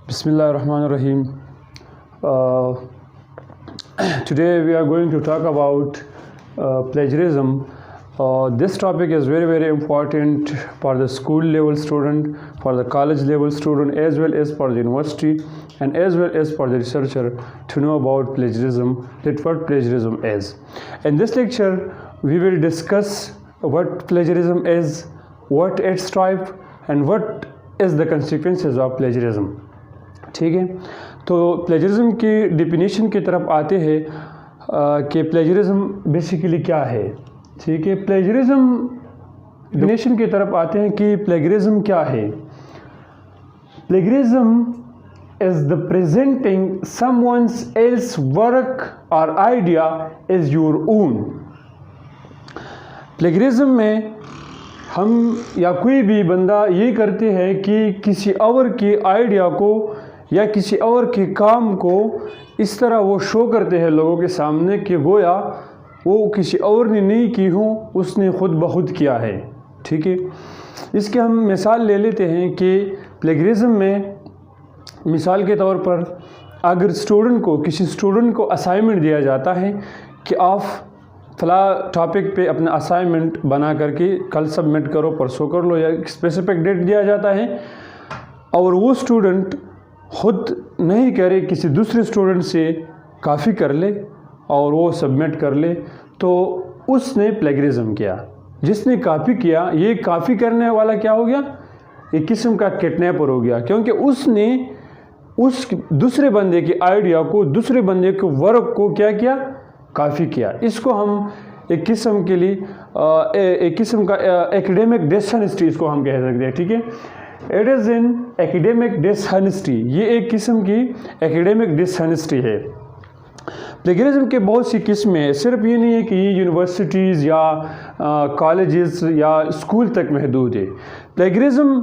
Bismillahirrahmanirrahim. Today we are going to talk about plagiarism. This topic is very important for the school level student, for the college level student, as well as for the university and as well as for the researcher to know about plagiarism, what plagiarism is. In this lecture we will discuss what plagiarism is, what its type and what is the consequences of plagiarism. ठीक है, तो plagiarism की definition की तरफ आते हैं कि plagiarism basically क्या है. ठीक है, प्लेजरिज्म डिफिनीशन की तरफ आते हैं कि प्लेजरिज्म क्या है. Plagiarism is the presenting someone's else work और idea is your own. Plagiarism में हम या कोई भी बंदा ये करते हैं कि किसी और की आइडिया को या किसी और के काम को इस तरह वो शो करते हैं लोगों के सामने कि गोया वो किसी और ने नहीं की हो, उसने खुद ब खुद किया है. ठीक है, इसके हम मिसाल ले लेते हैं कि प्लेजरिज्म में मिसाल के तौर पर अगर किसी स्टूडेंट को असाइनमेंट दिया जाता है कि आप फला टॉपिक पे अपना असाइनमेंट बना करके कल सबमिट करो, परसों कर लो, या एक स्पेसिफिक डेट दिया जाता है और वो स्टूडेंट खुद नहीं करे, किसी दूसरे स्टूडेंट से काफ़ी कर ले और वो सबमिट कर ले, तो उसने प्लेजरिज्म किया. जिसने कॉपी किया, ये कॉपी करने वाला क्या हो गया, एक किस्म का किडनैपर हो गया, क्योंकि उसने उस दूसरे बंदे के आइडिया को, दूसरे बंदे के वर्क को क्या किया, कॉपी किया. इसको हम एक किस्म के लिए एक किस्म का एकेडमिक डिसऑनेस्टी इसको हम कह सकते हैं. ठीक है, it is in academic dishonesty, ये एक किस्म की एकेडमिक डिसऑनेस्टी है. प्लेजरिज्म के बहुत सी किस्में हैं, सिर्फ ये नहीं है कि ये यूनिवर्सिटीज़ या कॉलेजेस या स्कूल तक महदूद है. प्लेजरिज्म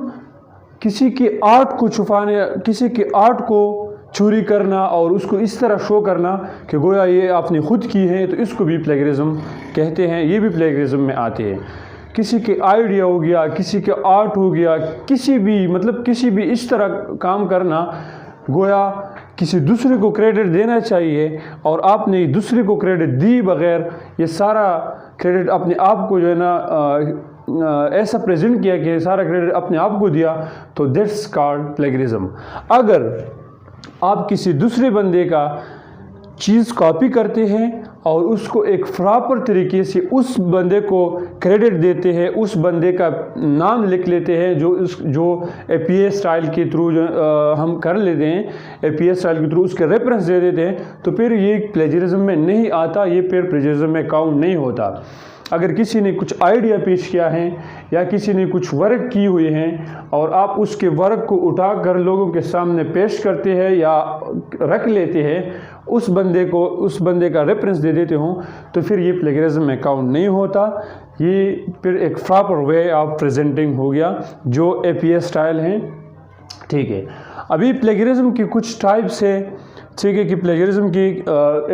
किसी की आर्ट को छुपाने, किसी की आर्ट को चोरी करना और उसको इस तरह शो करना कि गोया ये आपने खुद की है, तो इसको भी प्लेजरिज्म कहते हैं. ये भी प्लेजरिज्म में आते हैं. किसी के आइडिया हो गया, किसी के आर्ट हो गया, किसी भी इस तरह काम करना गोया किसी दूसरे को क्रेडिट देना चाहिए और आपने दूसरे को क्रेडिट दी बगैर ये सारा क्रेडिट अपने आप को जो है ना ऐसा प्रेजेंट किया कि सारा क्रेडिट अपने आप को दिया, तो दैट्स कॉल्ड प्लेजरिज्म. अगर आप किसी दूसरे बंदे का चीज़ कॉपी करते हैं और उसको एक प्रॉपर तरीके से उस बंदे को क्रेडिट देते हैं, उस बंदे का नाम लिख लेते हैं, जो APA स्टाइल के थ्रू जो हम कर लेते हैं, APA स्टाइल के थ्रू उसके रेफरेंस दे देते हैं, तो फिर ये प्लेजरिज्म में नहीं आता, ये फिर प्लेजरिज्म में काउंट नहीं होता. अगर किसी ने कुछ आइडिया पेश किया है या किसी ने कुछ वर्क की हुई हैं और आप उसके वर्क को उठा कर लोगों के सामने पेश करते हैं या रख लेते हैं, उस बंदे का रेफरेंस दे देते हो, तो फिर ये प्लेजरिज्म में काउंट नहीं होता. ये फिर एक प्रॉपर वे ऑफ प्रेजेंटिंग हो गया जो APA स्टाइल हैं. ठीक है, अभी प्लेजरिज्म की कुछ टाइप्स है. ठीक है, कि प्लेजरिज्म की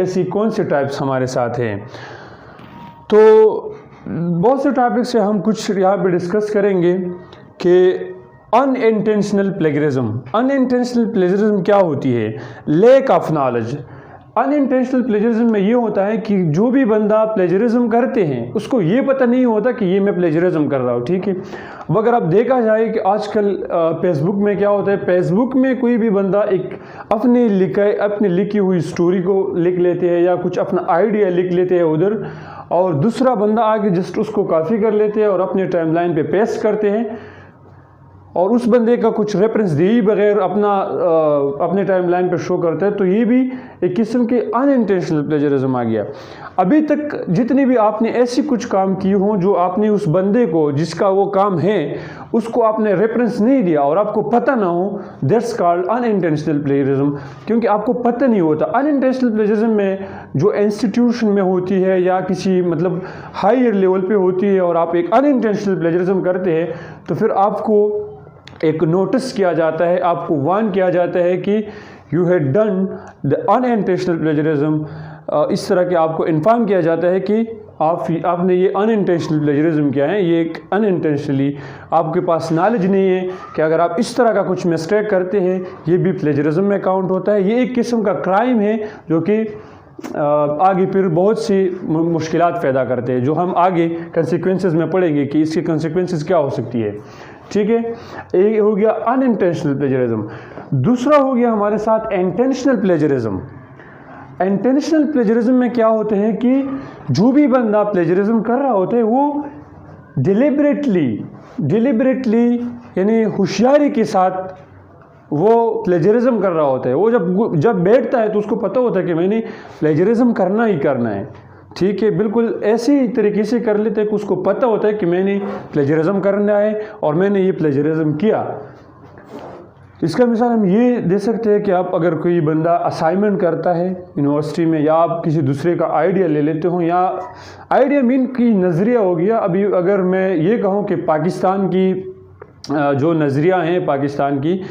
ऐसी कौन से टाइप्स हमारे साथ हैं, तो बहुत से टॉपिक से हम कुछ यहाँ पे डिस्कस करेंगे कि अनइंटेंशनल प्लेजरिज्म क्या होती है. Lack of knowledge. Unintentional plagiarism में ये होता है कि जो भी बंदा प्लेजरिज्म करते हैं उसको ये पता नहीं होता कि ये मैं प्लेजरिज्म कर रहा हूँ. ठीक है, अब अगर आप देखा जाए कि आजकल फेसबुक में क्या होता है, फेसबुक में कोई भी बंदा एक अपनी लिखी हुई स्टोरी को लिख लेते हैं या कुछ अपना आइडिया लिख लेते हैं उधर, और दूसरा बंदा आके जस्ट उसको कॉपी कर लेते हैं और अपने टाइमलाइन पे पेस्ट करते हैं और उस बंदे का कुछ रेफरेंस दिए बगैर अपने टाइमलाइन पे शो करता है, तो ये भी एक किस्म के अनइंटेंशनल प्लेजरिज्म आ गया. अभी तक जितनी भी आपने ऐसी कुछ काम की हो जो आपने उस बंदे को जिसका वो काम है उसको आपने रेफरेंस नहीं दिया और आपको पता ना हो, दैट्स कॉल्ड अनइंटेंशनल प्लेजरिज्म, क्योंकि आपको पता नहीं होता. अनइंटेंशनल प्लेजरिज्म में जो इंस्टीट्यूशन में होती है या किसी मतलब हायर लेवल पे होती है और आप एक अनइंटेंशनल प्लेजरिज्म करते हैं, तो फिर आपको एक नोटिस किया जाता है, आपको वार्न किया जाता है कि you had done the unintentional plagiarism. इस तरह के आपको इन्फॉर्म किया जाता है कि आपने ये अनइंटेंशनल प्लेजरिज्म किया है, ये एक अनइंटेंशनली आपके पास नॉलेज नहीं है कि अगर आप इस तरह का कुछ मिस्टेक करते हैं ये भी प्लेजरिज्म में काउंट होता है। ये एक किस्म का क्राइम है जो कि आगे फिर बहुत सी मुश्किलात पैदा करते हैं, जो हम आगे कंसिक्वेंसेस में पढ़ेंगे कि इसकी कंसिक्वेंसेस क्या हो सकती है। ठीक है, एक हो गया अनइंटेंशनल प्लेजरिज्म। दूसरा हो गया हमारे साथ इंटेंशनल प्लेजरिज्म। इंटेंशनल प्लेजरिज्म में क्या होते हैं कि जो भी बंदा प्लेजरिज्म कर रहा होता है वो डिलिबरेटली यानी होशियारी के साथ वो प्लेजरिज्म कर रहा होता है। वो जब बैठता है तो उसको पता होता है कि मैंने प्लेजरिज्म करना ही करना है। ठीक है, बिल्कुल ऐसे तरीके से कर लेते हैं कि उसको पता होता है कि मैंने प्लेजरिज्म करना है और मैंने ये प्लेजरिज्म किया। इसका मिसाल हम ये दे सकते हैं कि आप अगर कोई बंदा असाइनमेंट करता है यूनिवर्सिटी में, या आप किसी दूसरे का आइडिया ले लेते हो, या आइडिया मीन की नज़रिया हो गया। अभी अगर मैं ये कहूँ कि पाकिस्तान की जो नज़रिया हैं पाकिस्तान की,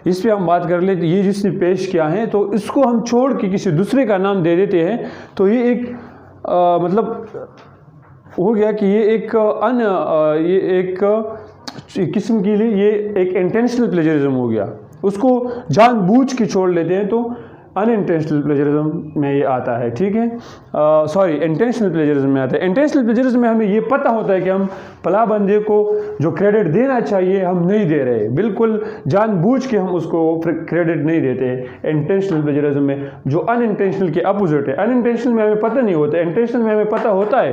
इस पर हम बात कर ले, ये जिसने पेश किया है तो इसको हम छोड़ के किसी दूसरे का नाम दे देते हैं, तो ये एक मतलब हो गया कि ये एक किस्म के लिए ये एक इंटेंशनल प्लेजरिज्म हो गया। उसको जानबूझ के छोड़ लेते हैं तो अनइंटेंशनल प्लेजरिज्म में ये आता है। ठीक है, सॉरी, इंटेंशनल प्लेजरिज्म में आता है। इंटेंशनल प्लेजरिज्म में हमें ये पता होता है कि हम फला बंदे को जो क्रेडिट देना चाहिए हम नहीं दे रहे, बिल्कुल जानबूझ के हम उसको क्रेडिट नहीं देते इंटेंशनल प्लेजरिज्म में, जो अनइंटेंशनल के अपोजिट है। अनइंटेंशनल में हमें पता नहीं होता, इंटेंशनल में हमें पता होता है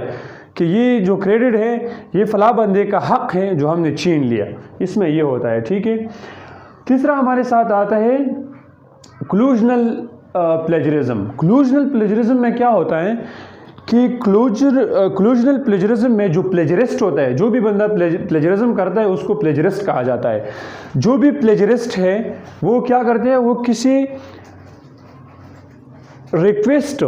कि ये जो क्रेडिट है ये फला बंदे का हक है जो हमने छीन लिया, इसमें ये होता है। ठीक है, तीसरा हमारे साथ आता है क्लूजनल प्लेजरिज्म। क्लूजनल प्लेजरिज्म में क्या होता है कि क्लूजनल प्लेजरिज्म में जो प्लेजरिस्ट होता है, जो भी बंदा प्लेजरिज्म करता है उसको प्लेजरिस्ट कहा जाता है। जो भी प्लेजरिस्ट है वो क्या करते हैं, वो किसी request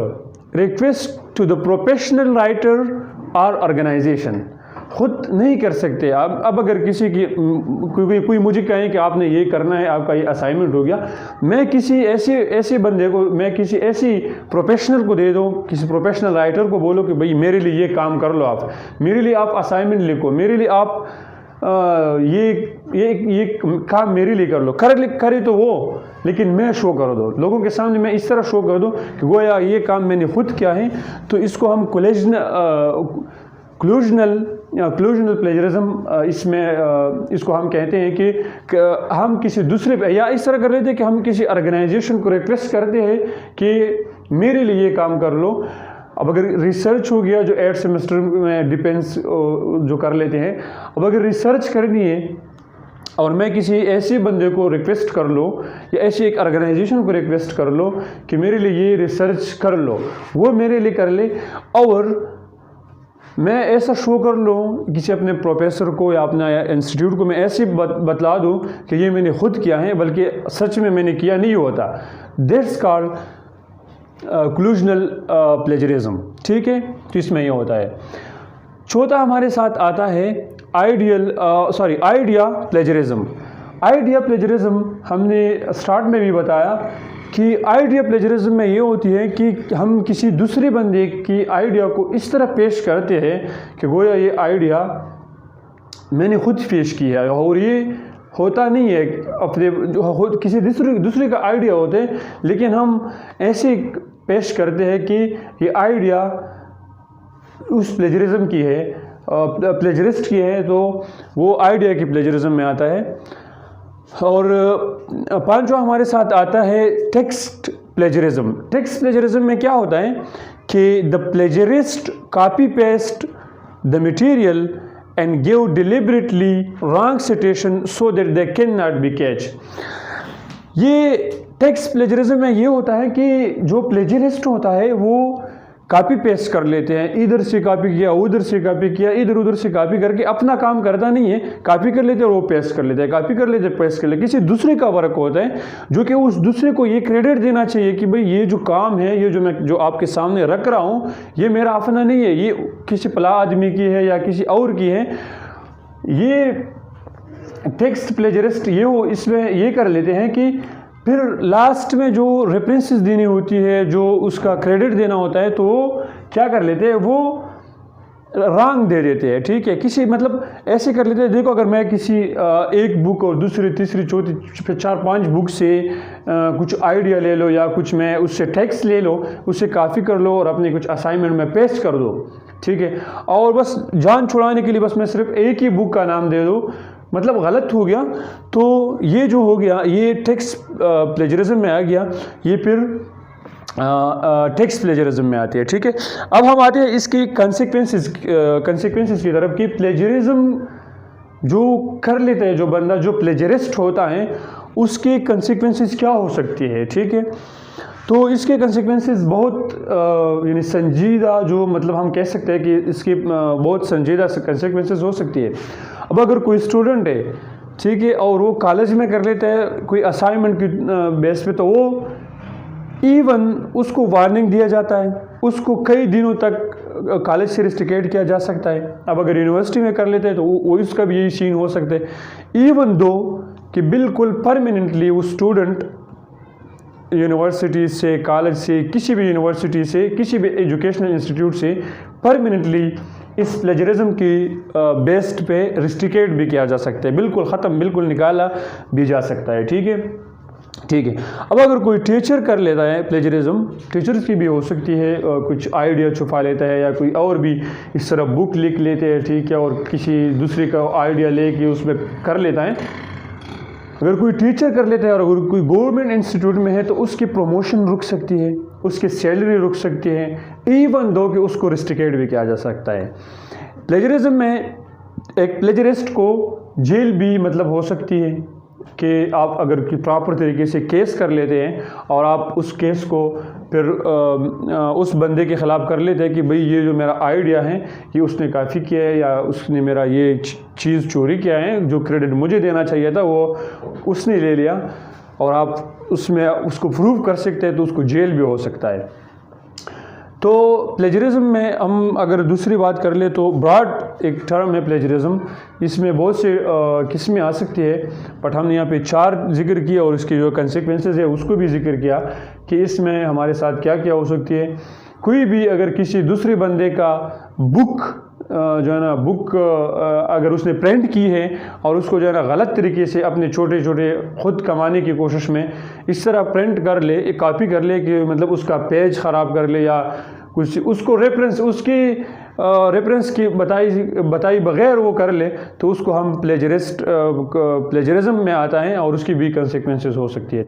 to the professional writer और ऑर्गेनाइजेशन खुद नहीं कर सकते। अब अगर किसी की कोई मुझे कहे कि आपने ये करना है, आपका ये असाइनमेंट हो गया, मैं किसी ऐसे बंदे को, मैं किसी ऐसी प्रोफेशनल को दे दूँ, किसी प्रोफेशनल राइटर को बोलो कि भाई मेरे लिए ये काम कर लो, आप मेरे लिए आप असाइनमेंट लिखो, मेरे लिए आप ये काम मेरे लिए कर लो, करे तो वो, लेकिन मैं शो कर दो लोगों के सामने, मैं इस तरह शो कर दूँ कि गोया ये काम मैंने खुद किया है। तो इसको हम क्लूजनल प्लेजरिज्म इसमें इसको हम कहते हैं कि हम किसी दूसरे पे, या इस तरह कर लेते हैं कि हम किसी ऑर्गेनाइजेशन को रिक्वेस्ट करते हैं कि मेरे लिए ये काम कर लो। अब अगर रिसर्च हो गया, जो 8 सेमेस्टर में डिपेंड्स जो कर लेते हैं, अब अगर रिसर्च करनी है और मैं किसी ऐसे बंदे को रिक्वेस्ट कर लो या ऐसी एक ऑर्गेनाइजेशन को रिक्वेस्ट कर लो कि मेरे लिए ये रिसर्च कर लो, वो मेरे लिए कर ले, और मैं ऐसा शो कर लूँ किसी अपने प्रोफेसर को या अपना इंस्टीट्यूट को, मैं ऐसे बतला दूँ कि ये मैंने खुद किया है, बल्कि सच में मैंने किया नहीं होता। That's called collusional plagiarism. ठीक है, तो इसमें ये होता है। चौथा हमारे साथ आता है आइडिया प्लेजरिज्म। आइडिया प्लेजरिज्म हमने स्टार्ट में भी बताया कि आइडिया प्लेजरिज्म में ये होती है कि हम किसी दूसरे बंदे की आइडिया को इस तरह पेश करते हैं कि गोया ये आइडिया मैंने खुद पेश की है, और ये होता नहीं है अपने किसी दूसरे का आइडिया होते हैं, लेकिन हम ऐसे पेश करते हैं कि ये आइडिया उस प्लेजरिज्म की है, प्लेजरिस्ट की है, तो वो आइडिया की प्लेजरिज्म में आता है। और पांचवा हमारे साथ आता है टेक्स्ट प्लेजरिज्म। टेक्स्ट प्लेजरिज्म में क्या होता है कि the plagiarist copy paste the material and give deliberately wrong citation so that they cannot be catch। ये टेक्स्ट प्लेजरिज्म में ये होता है कि जो प्लेजरिस्ट होता है वो कॉपी पेस्ट कर लेते हैं, इधर से कॉपी किया, उधर से कॉपी किया, इधर उधर से कॉपी करके अपना काम करता नहीं है, कॉपी कर लेते हैं और वो पेस्ट कर लेते हैं, कॉपी कर लेते हैं पेस्ट कर लेते हैं। किसी दूसरे का वर्क होता है जो कि उस दूसरे को ये क्रेडिट देना चाहिए कि भाई ये जो काम है, ये जो आपके सामने रख रहा हूँ, ये मेरा अपना नहीं है, ये किसी फला आदमी की है या किसी और की है। ये टेक्स्ट प्लेजरिस्ट इसमें ये कर लेते हैं कि फिर लास्ट में जो रेफरेंसेस देनी होती है, जो उसका क्रेडिट देना होता है, तो वो क्या कर लेते हैं, वो रंग दे देते हैं, ठीक है। किसी मतलब ऐसे कर लेते हैं, देखो अगर मैं किसी एक बुक और दूसरी तीसरी चौथी 4-5 बुक से कुछ आइडिया ले लो या कुछ मैं उससे टेक्स्ट ले लो, उससे काफ़ी कर लो और अपनी कुछ असाइनमेंट में पेस्ट कर दो, ठीक है। और बस जान छुड़ाने के लिए बस मैं सिर्फ एक ही बुक का नाम दे दूँ, मतलब गलत हो गया। तो ये जो हो गया, ये टेक्स्ट प्लेजरिज्म में आ गया, ये फिर टेक्स्ट प्लेजरिज्म में आती है, ठीक है। अब हम आते हैं इसकी कंसिक्वेंसेस की तरफ कि प्लेजरिज्म जो कर लेते हैं, जो बंदा जो प्लेजरिस्ट होता है, उसके कंसिक्वेंसेस क्या हो सकती है, ठीक है। तो इसके कंसिक्वेंसेस बहुत यानी संजीदा, जो मतलब हम कह सकते हैं कि इसके बहुत संजीदा कंसिक्वेंसेस हो सकती है। अब अगर कोई स्टूडेंट है, ठीक है, और वो कॉलेज में कर लेता है कोई असाइनमेंट की बेस पे, तो वो इवन उसको वार्निंग दिया जाता है, उसको कई दिनों तक कॉलेज से रिस्ट्रिकेट किया जा सकता है। अब अगर यूनिवर्सिटी में कर लेते हैं तो वो इसका भी यही सीन हो सकता है, इवन दो कि बिल्कुल परमानेंटली वो स्टूडेंट यूनिवर्सिटी से, कॉलेज से, किसी भी यूनिवर्सिटी से, किसी भी एजुकेशनल इंस्टीट्यूट से परमानेंटली इस प्लेजरिज्म की बेस्ड पे रिस्ट्रिकेट भी किया जा सकता है, बिल्कुल ख़त्म, बिल्कुल निकाला भी जा सकता है, ठीक है, ठीक है। अब अगर कोई टीचर कर लेता है प्लेजरिज्म, टीचर्स की भी हो सकती है, कुछ आइडिया छुपा लेता है या कोई और भी इस तरह बुक लिख लेते हैं, ठीक है, और किसी दूसरे का आइडिया लेके उसमें कर लेता है। अगर कोई टीचर कर लेता है और अगर कोई गवर्नमेंट इंस्टीट्यूट में है तो उसकी प्रमोशन रुक सकती है, उसकी सैलरी रुक सकती है, इवन दो कि उसको रिस्ट्रिकेट भी किया जा सकता है। प्लेजरिज्म में एक प्लेजरिस्ट को जेल भी मतलब हो सकती है कि आप अगर कि प्रॉपर तरीके से केस कर लेते हैं और आप उस केस को फिर उस बंदे के ख़िलाफ़ कर लेते हैं कि भाई ये जो मेरा आइडिया है ये उसने काफ़ी किया है या उसने मेरा ये चीज़ चोरी किया है, जो क्रेडिट मुझे देना चाहिए था वो उसने ले लिया, और आप उसमें उसको प्रूव कर सकते हैं तो उसको जेल भी हो सकता है। तो प्लेजरिज्म में हम अगर दूसरी बात कर ले तो ब्रॉड एक टर्म है प्लेजरिज्म, इसमें बहुत से किस्में आ सकती है, बट हमने यहाँ पे 4 जिक्र किया और इसके जो कंसिक्वेंसेस है उसको भी जिक्र किया कि इसमें हमारे साथ क्या क्या हो सकती है। कोई भी अगर किसी दूसरे बंदे का बुक जो है ना बुक अगर उसने प्रिंट की है और उसको जो है ना गलत तरीके से अपने छोटे छोटे खुद कमाने की कोशिश में इस तरह प्रिंट कर ले, एक कॉपी कर ले कि मतलब उसका पेज ख़राब कर ले या कुछ उसको रेफरेंस उसकी रेफरेंस की बताई बगैर वो कर ले, तो उसको हम प्लेजरिज्म में आता है और उसकी भी कंसिक्वेंसेस हो सकती है।